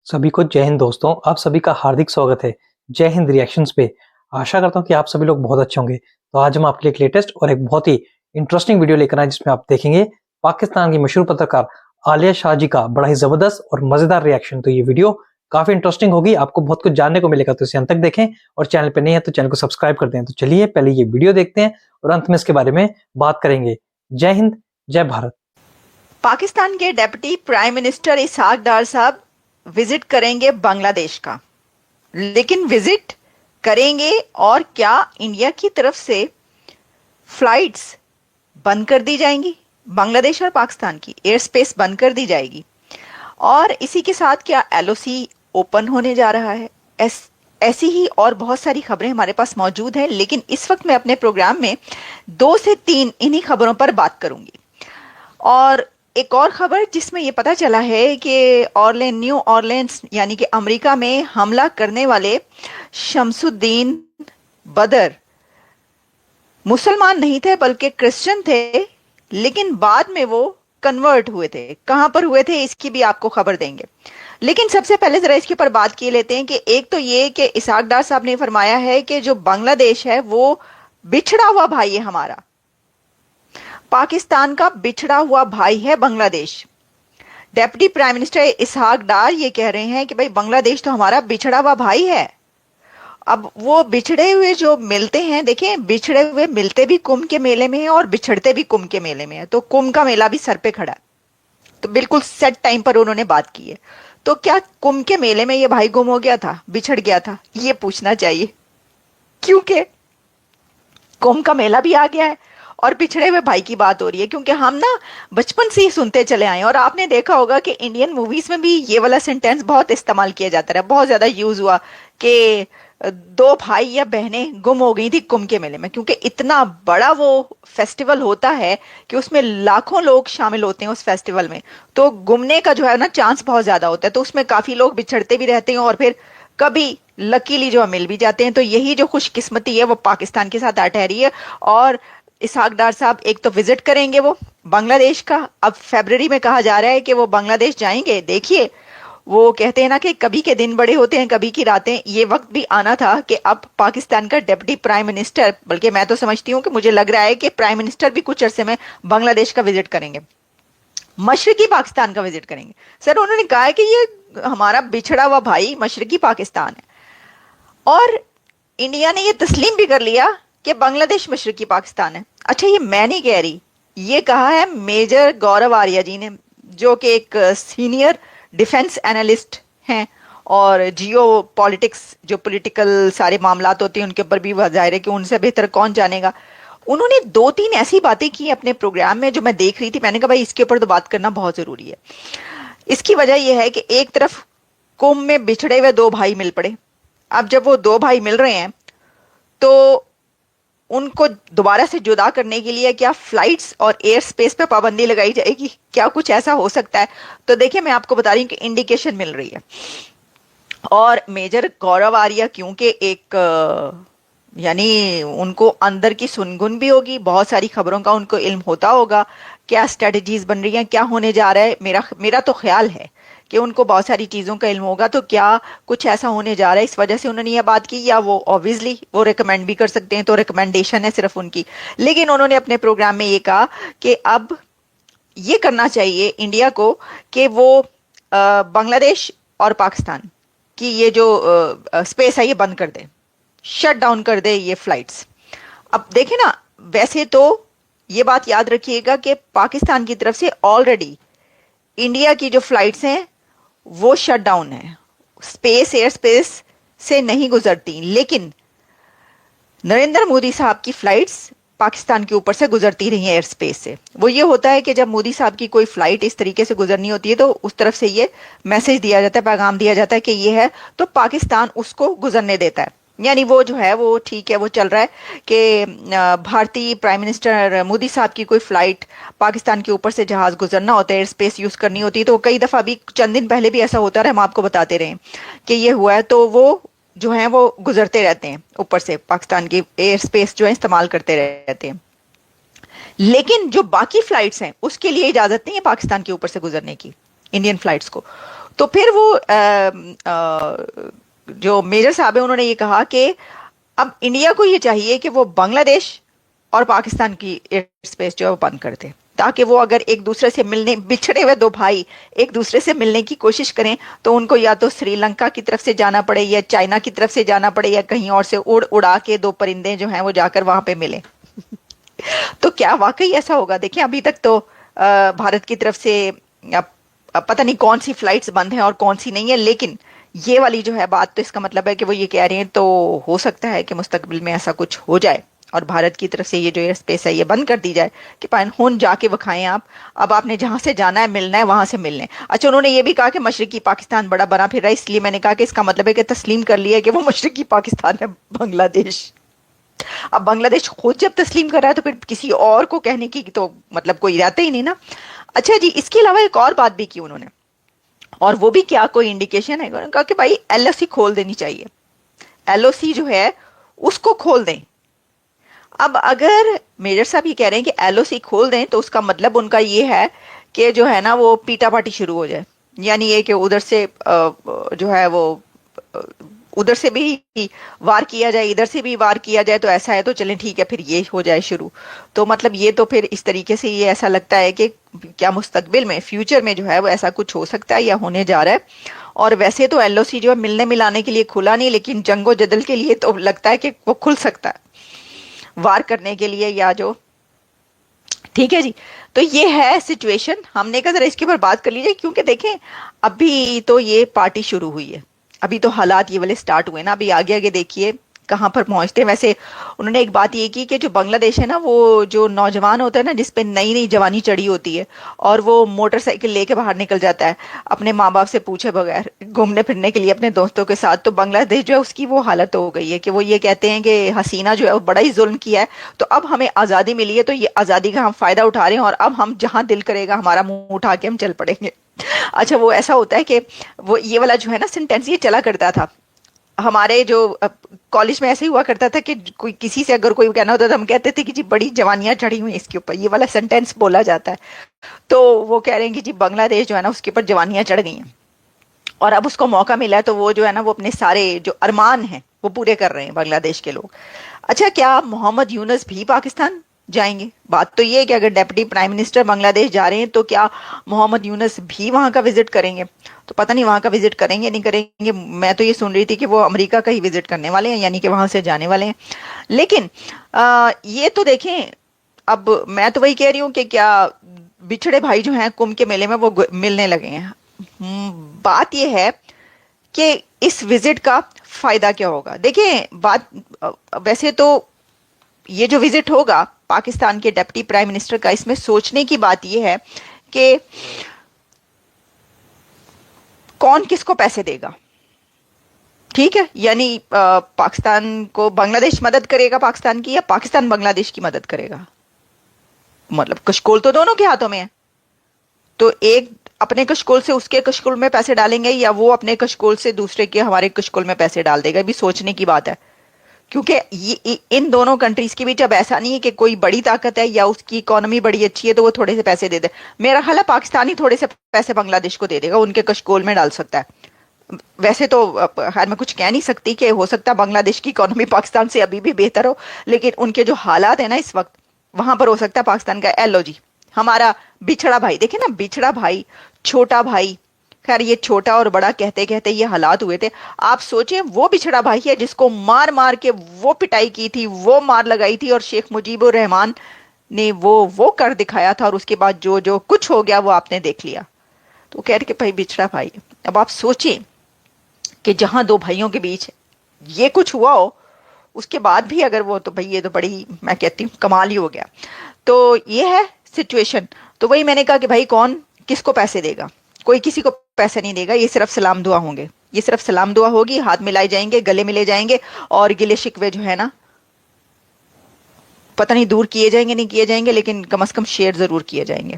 सभी को जय हिंद दोस्तों, आप सभी का हार्दिक स्वागत है जय हिंद रिएक्शंस पे। आशा करता हूँ कि आप सभी लोग बहुत अच्छे होंगे। तो आज हम आपके लिए एक लेटेस्ट और एक बहुत ही इंटरेस्टिंग वीडियो लेकर आए जिसमें आप देखेंगे पाकिस्तान की मशहूर पत्रकार आलिया शाह जी का बड़ा ही जबरदस्त और मजेदार रिएक्शन। तो ये वीडियो काफी इंटरेस्टिंग होगी, आपको बहुत कुछ जानने को मिलेगा, तो इसे अंत तक देखें और चैनल पे नहीं है तो चैनल को सब्सक्राइब कर दें। तो चलिए पहले ये वीडियो देखते हैं और अंत में इसके बारे में बात करेंगे। जय हिंद, जय भारत। पाकिस्तान के डेप्यूटी प्राइम मिनिस्टर इसहाक डार साहब विजिट करेंगे बांग्लादेश का, लेकिन विजिट करेंगे और क्या इंडिया की तरफ से फ्लाइट्स बंद कर दी जाएंगी? बांग्लादेश और पाकिस्तान की एयर स्पेस बंद कर दी जाएगी और इसी के साथ क्या एलओसी ओपन होने जा रहा है? ऐसी ही और बहुत सारी खबरें हमारे पास मौजूद हैं, लेकिन इस वक्त मैं अपने प्रोग्राम में 2 से 3 इन्हीं खबरों पर बात करूंगी। और एक और खबर जिसमें ये पता चला है कि न्यू ऑरलेंस यानी कि अमेरिका में हमला करने वाले शमसुद्दीन बदर मुसलमान नहीं थे बल्कि क्रिश्चियन थे, लेकिन बाद में वो कन्वर्ट हुए थे। कहां पर हुए थे इसकी भी आपको खबर देंगे, लेकिन सबसे पहले जरा इसके ऊपर बात किए लेते हैं कि एक तो ये कि इसहाक डार साहब ने फरमाया है कि जो बांग्लादेश है वो बिछड़ा हुआ भाई है हमारा, पाकिस्तान का बिछड़ा हुआ भाई है बांग्लादेश। डेप्यूटी प्राइम मिनिस्टर इसहाक डार ये कह रहे हैं कि भाई बांग्लादेश तो हमारा बिछड़ा हुआ भाई है। अब वो बिछड़े हुए जो मिलते हैं, देखें, बिछड़े हुए मिलते भी कुंभ के मेले में है और बिछड़ते भी कुंभ के मेले में है, तो कुंभ का मेला भी सर पे खड़ा है। तो बिल्कुल सेट टाइम पर उन्होंने बात की है। तो क्या कुंभ के मेले में ये भाई गुम हो गया था, बिछड़ गया था? ये पूछना चाहिए, क्योंकि कुंभ का मेला भी आ गया है और पिछड़े हुए भाई की बात हो रही है। क्योंकि हम ना बचपन से ही सुनते चले आए और आपने देखा होगा कि इंडियन मूवीज में भी ये वाला सेंटेंस बहुत इस्तेमाल किया जाता रहा, बहुत ज्यादा यूज हुआ कि 2 भाई या बहनें गुम हो गई थी कुंभ के मेले में। क्योंकि इतना बड़ा वो फेस्टिवल होता है कि उसमें लाखों लोग शामिल होते हैं उस फेस्टिवल में, तो गुमने का जो है ना चांस बहुत ज्यादा होता है। तो उसमें काफी लोग बिछड़ते भी रहते हैं और फिर कभी लकीली जो मिल भी जाते हैं। तो यही जो खुशकिस्मती है वो पाकिस्तान के साथ आ ठहरी है। और इसहाक डार साहब एक तो विजिट करेंगे वो बांग्लादेश का, अब फरवरी में कहा जा रहा है कि वो बांग्लादेश जाएंगे। देखिए, वो कहते हैं ना कि कभी के दिन बड़े होते हैं कभी की रातें, ये वक्त भी आना था कि अब पाकिस्तान का डेप्यूटी प्राइम मिनिस्टर, बल्कि मैं तो समझती हूँ कि मुझे लग रहा है कि प्राइम मिनिस्टर भी कुछ अरसे में बांग्लादेश का विजिट करेंगे, मशरकी पाकिस्तान का विजिट करेंगे। सर, उन्होंने कहा है कि ये हमारा बिछड़ा हुआ भाई मशरकी पाकिस्तान है और इंडिया ने ये तस्लीम भी कर लिया कि बांग्लादेश मशरकी पाकिस्तान है। अच्छा, ये मैं नहीं कह रही, ये कहा है मेजर गौरव आर्या जी ने, जो कि एक सीनियर डिफेंस एनालिस्ट हैं और जियो पॉलिटिक्स, जो पॉलिटिकल सारे मामलात होते हैं उनके ऊपर भी जाहिर है कि उनसे बेहतर कौन जानेगा। उन्होंने 2-3 ऐसी बातें की अपने प्रोग्राम में जो मैं देख रही थी। मैंने कहा भाई इसके ऊपर तो बात करना बहुत जरूरी है। इसकी वजह यह है कि एक तरफ कुंभ में बिछड़े हुए 2 भाई मिल पड़े। अब जब वो 2 भाई मिल रहे हैं तो उनको दोबारा से जुदा करने के लिए क्या फ्लाइट्स और एयर स्पेस पे पाबंदी लगाई जाएगी? क्या कुछ ऐसा हो सकता है? तो देखिए, मैं आपको बता रही हूँ कि इंडिकेशन मिल रही है। और मेजर गौरव आर्या क्योंकि एक यानी उनको अंदर की सुनगुन भी होगी, बहुत सारी खबरों का उनको इल्म होता होगा, क्या स्ट्रेटजीज बन रही हैं, क्या होने जा रहा है। मेरा तो ख्याल है कि उनको बहुत सारी चीजों का इल्म होगा। तो क्या कुछ ऐसा होने जा रहा है, इस वजह से उन्होंने ये बात की, या वो ऑब्वियसली वो रिकमेंड भी कर सकते हैं, तो रिकमेंडेशन है सिर्फ उनकी। लेकिन उन्होंने अपने प्रोग्राम में ये कहा कि अब ये करना चाहिए इंडिया को कि वो बांग्लादेश और पाकिस्तान की ये जो स्पेस है ये बंद कर दे, शट डाउन कर दे ये फ्लाइट्स। अब देखें ना, वैसे तो ये बात याद रखिएगा कि पाकिस्तान की तरफ से ऑलरेडी इंडिया की जो फ्लाइट्स हैं वो शट डाउन है, स्पेस एयर स्पेस से नहीं गुजरती। लेकिन नरेंद्र मोदी साहब की फ्लाइट्स पाकिस्तान के ऊपर से गुजरती रही हैं एयर स्पेस से। वो ये होता है कि जब मोदी साहब की कोई फ्लाइट इस तरीके से गुजरनी होती है तो उस तरफ से ये मैसेज दिया जाता है, पैगाम दिया जाता है कि ये है, तो पाकिस्तान उसको गुजरने देता है। यानी वो जो है वो ठीक है, वो चल रहा है कि भारतीय प्राइम मिनिस्टर मोदी साहब की कोई फ्लाइट पाकिस्तान के ऊपर से जहाज गुजरना होता है, एयर स्पेस यूज करनी होती है, तो कई दफा भी चंद दिन पहले भी ऐसा होता रहा, हम आपको बताते रहे कि ये हुआ है। तो वो जो है वो गुजरते रहते हैं ऊपर से, पाकिस्तान की एयर स्पेस जो है इस्तेमाल करते रहते हैं। लेकिन जो बाकी फ्लाइट्स हैं उसके लिए इजाजत नहीं है पाकिस्तान के ऊपर से गुजरने की, इंडियन फ्लाइट्स को। तो फिर वो जो मेजर साहब है उन्होंने ये कहा कि अब इंडिया को ये चाहिए कि वो बांग्लादेश और पाकिस्तान की एयर स्पेस जो है वो बंद कर दे, ताकि वो अगर एक दूसरे से मिलने, बिछड़े हुए दो भाई एक दूसरे से मिलने की कोशिश करें तो उनको या तो श्रीलंका की तरफ से जाना पड़े या चाइना की तरफ से जाना पड़े या कहीं और से उड़ उड़ा के दो परिंदे जो हैं वो जाकर वहां पे मिले। तो क्या वाकई ऐसा होगा? देखिए अभी तक तो भारत की तरफ से अब पता नहीं कौन सी फ्लाइट्स बंद हैं और कौन सी नहीं है, लेकिन ये वाली जो है बात, तो इसका मतलब है कि वो ये कह रहे हैं तो हो सकता है कि मुस्तकबिल में ऐसा कुछ हो जाए और भारत की तरफ से ये जो एयर स्पेस है ये बंद कर दी जाए कि पाइन जाके वखाएं आप, अब आपने जहां से जाना है मिलना है वहां से मिलने। अच्छा, उन्होंने ये भी कहा कि मशरकी पाकिस्तान बड़ा बना फिर रहा है, इसलिए मैंने कहा कि इसका मतलब है कि तस्लीम कर लिया कि वो मशरकी पाकिस्तान है बांग्लादेश। अब बांग्लादेश खुद जब तस्लीम कर रहा है तो फिर किसी और को कहने की तो मतलब कोई रहता ही नहीं ना। अच्छा जी, इसके अलावा एक और बात भी की उन्होंने, और वो भी क्या कोई इंडिकेशन है, उन्होंने कहा कि भाई एलओसी खोल देनी चाहिए, एलओसी जो है उसको खोल दें। अब अगर मेजर साहब ये कह रहे हैं कि एलओसी खोल दें तो उसका मतलब उनका ये है कि जो है ना वो पीटा पाटी शुरू हो जाए, यानी ये कि उधर से जो है वो उधर से भी वार किया जाए, इधर से भी वार किया जाए, तो ऐसा है तो चलें ठीक है फिर ये हो जाए शुरू। तो मतलब ये तो फिर इस तरीके से ये ऐसा लगता है कि क्या मुस्तकबिल में, फ्यूचर में जो है वो ऐसा कुछ हो सकता है या होने जा रहा है। और वैसे तो एलओसी जो है मिलने मिलाने के लिए खुला नहीं, लेकिन जंगो जदल के लिए तो लगता है कि वो खुल सकता है, वार करने के लिए या जो। ठीक है जी, तो ये है सिचुएशन। हमने कहा जरा इसके ऊपर बात कर लीजिए, क्योंकि देखें अभी तो ये पार्टी शुरू हुई है, अभी तो हालात ये वाले स्टार्ट हुए ना, अभी आगे आगे देखिए कहाँ पर पहुंचते हैं। वैसे उन्होंने एक बात ये की कि जो बांग्लादेश है ना, वो जो नौजवान होता है ना जिसपे नई नई जवानी चढ़ी होती है और वो मोटरसाइकिल लेके बाहर निकल जाता है अपने माँ बाप से पूछे बगैर घूमने फिरने के लिए अपने दोस्तों के साथ, तो बांग्लादेश जो है उसकी वो हालत हो गई है कि वो ये कहते हैं कि हसीना जो है वो बड़ा ही जुल्म किया है, तो अब हमें आज़ादी मिली है तो ये आज़ादी का हम फायदा उठा रहे हैं और अब हम जहाँ दिल करेगा हमारा मुंह उठा के हम चल पड़ेंगे। अच्छा, वो ऐसा होता है कि वो ये वाला जो है ना सेंटेंस ये चला करता था हमारे जो कॉलेज में, ऐसे ही हुआ करता था कि कोई किसी से अगर कोई कहना होता था हम कहते थे कि जी बड़ी जवानियां चढ़ी हुई इसके ऊपर, ये वाला सेंटेंस बोला जाता है। तो वो कह रहे हैं कि जी बांग्लादेश जो है ना उसके ऊपर जवानियां चढ़ गई हैं और अब उसको मौका मिला है तो वो जो है ना वो अपने सारे जो अरमान हैं वो पूरे कर रहे हैं बांग्लादेश के लोग। अच्छा, क्या मोहम्मद यूनुस भी पाकिस्तान जाएंगे? बात तो ये है कि अगर डेप्यूटी प्राइम मिनिस्टर बांग्लादेश जा रहे हैं तो क्या मोहम्मद यूनुस भी वहां का विजिट करेंगे? तो पता नहीं वहां का विजिट करेंगे नहीं करेंगे। मैं तो ये सुन रही थी कि वो अमेरिका का ही विजिट करने वाले हैं, यानी कि वहां से जाने वाले हैं। लेकिन ये तो देखें, अब मैं तो वही कह रही हूँ कि क्या बिछड़े भाई जो हैं कुंभ के मेले में वो मिलने लगे हैं। बात ये है कि इस विजिट का फायदा क्या होगा। देखिए बात वैसे तो ये जो विजिट होगा पाकिस्तान के डिप्टी प्राइम मिनिस्टर का, इसमें सोचने की बात यह है कि कौन किसको पैसे देगा। ठीक है, यानी पाकिस्तान को बांग्लादेश मदद करेगा पाकिस्तान की, या पाकिस्तान बांग्लादेश की मदद करेगा। मतलब कशकोल तो दोनों के हाथों में है, तो एक अपने कशकोल से उसके कशकोल में पैसे डालेंगे या वो अपने कशकोल से दूसरे के हमारे कशकोल में पैसे डाल देगा। भी सोचने की बात है, क्योंकि इन दोनों कंट्रीज के बीच अब ऐसा नहीं है कि कोई बड़ी ताकत है या उसकी इकोनॉमी बड़ी अच्छी है तो वो थोड़े से पैसे दे दे। मेरा ख्याल है पाकिस्तान ही थोड़े से पैसे बांग्लादेश को दे देगा, उनके कशकोल में डाल सकता है। वैसे तो खैर मैं कुछ कह नहीं सकती कि हो सकता है बांग्लादेश की इकोनॉमी पाकिस्तान से अभी भी बेहतर हो, लेकिन उनके जो हालात है ना इस वक्त, वहां पर हो सकता है पाकिस्तान का एलो जी हमारा बिछड़ा भाई, देखे ना बिछड़ा भाई छोटा भाई, खैर ये छोटा और बड़ा कहते कहते ये हालात हुए थे। आप सोचें वो बिछड़ा भाई है जिसको मार मार के वो पिटाई की थी, वो मार लगाई थी और शेख मुजीबुर रहमान ने वो कर दिखाया था, और उसके बाद जो जो कुछ हो गया वो आपने देख लिया। तो कह रहे कि भाई बिछड़ा भाई। अब आप सोचें कि जहां दो भाइयों के बीच ये कुछ हुआ हो उसके बाद भी अगर वो, तो भाई ये तो बड़ी, मैं कहती हूँ कमाल ही हो गया। तो ये है सिचुएशन। तो वही मैंने कहा कि भाई कौन किसको पैसे देगा? कोई किसी को पैसे नहीं देगा, ये सिर्फ सलाम दुआ होंगे, ये सिर्फ सलाम दुआ होगी, हाथ मिलाए जाएंगे, गले मिले जाएंगे और गिले शिकवे जो है ना पता नहीं दूर किए जाएंगे नहीं किए जाएंगे, लेकिन कम से कम शेयर जरूर किए जाएंगे।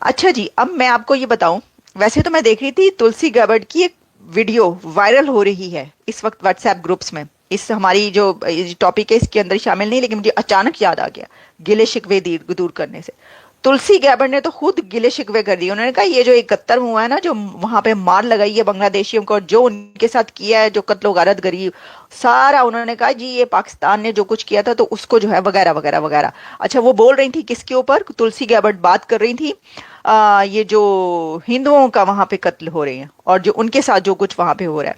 अच्छा जी, अब मैं आपको ये बताऊं, वैसे तो मैं देख रही थी तुलसी गैबर्ट की एक वीडियो वायरल हो रही है इस वक्त व्हाट्सएप ग्रुप्स में। इस हमारी जो टॉपिक है इसके अंदर शामिल नहीं, लेकिन मुझे अचानक याद आ गया गिले शिकवे दूर करने से। तुलसी गैबर्ट ने तो खुद गिले शिकवे कर दिए। उन्होंने कहा ये जो 71 हुआ है ना, जो वहां पे मार लगाई है बांग्लादेशियों को, और जो उनके साथ किया है, जो कत्लो गारत गरीब, सारा उन्होंने कहा जी ये पाकिस्तान ने जो कुछ किया था तो उसको जो है वगैरह वगैरह वगैरह। अच्छा, वो बोल रही थी किसके ऊपर? तुलसी गैबर्ट बात कर रही थी ये जो हिंदुओं का वहां पे कत्ल हो रहे हैं और जो उनके साथ जो कुछ वहां पे हो रहा है,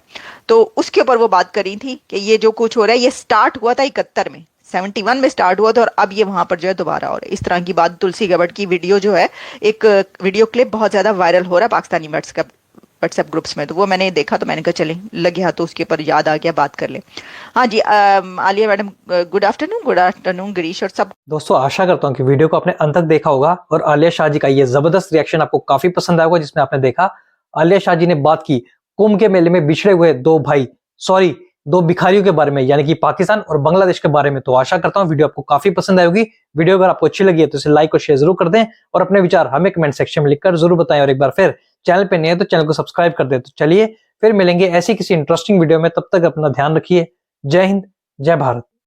तो उसके ऊपर वो बात कर रही थी कि ये जो कुछ हो रहा है ये स्टार्ट हुआ था 71 में, 71 में स्टार्ट हुआ था, और अब ये वहां पर जो है दोबारा हो रहा है। इस तरह की बात तुलसी गैबर्ट की वीडियो जो है, एक वीडियो क्लिप बहुत ज्यादा वायरल हो रहा है पाकिस्तानी व्हाट्सएप ग्रुप्स में, तो वो मैंने देखा तो मैंने कहा चले लगे हाथ तो उसके ऊपर याद आ गया, बात कर ले। हाँ जी, Alia madam, good afternoon. Good afternoon Girish और सब। दोस्तों आशा करता हूँ कि वीडियो को आपने अंत तक देखा होगा और आलिया शाह जी का ये जबरदस्त रिएक्शन आपको काफी पसंद आया होगा, जिसमें आपने देखा आलिया शाह जी ने बात की कुंभ के मेले में बिछड़े हुए दो भिखारियों के बारे में, यानी कि पाकिस्तान और बांग्लादेश के बारे में। तो आशा करता हूँ वीडियो आपको काफी पसंद आएगी। वीडियो अगर आपको अच्छी लगी है तो इसे लाइक और शेयर जरूर कर दें और अपने विचार हमें कमेंट सेक्शन में लिखकर जरूर बताएं। और एक बार फिर चैनल पे नए हैं तो चैनल को सब्सक्राइब कर दें। तो चलिए फिर मिलेंगे ऐसी किसी इंटरेस्टिंग वीडियो में, तब तक अपना ध्यान रखिए। जय हिंद, जय भारत।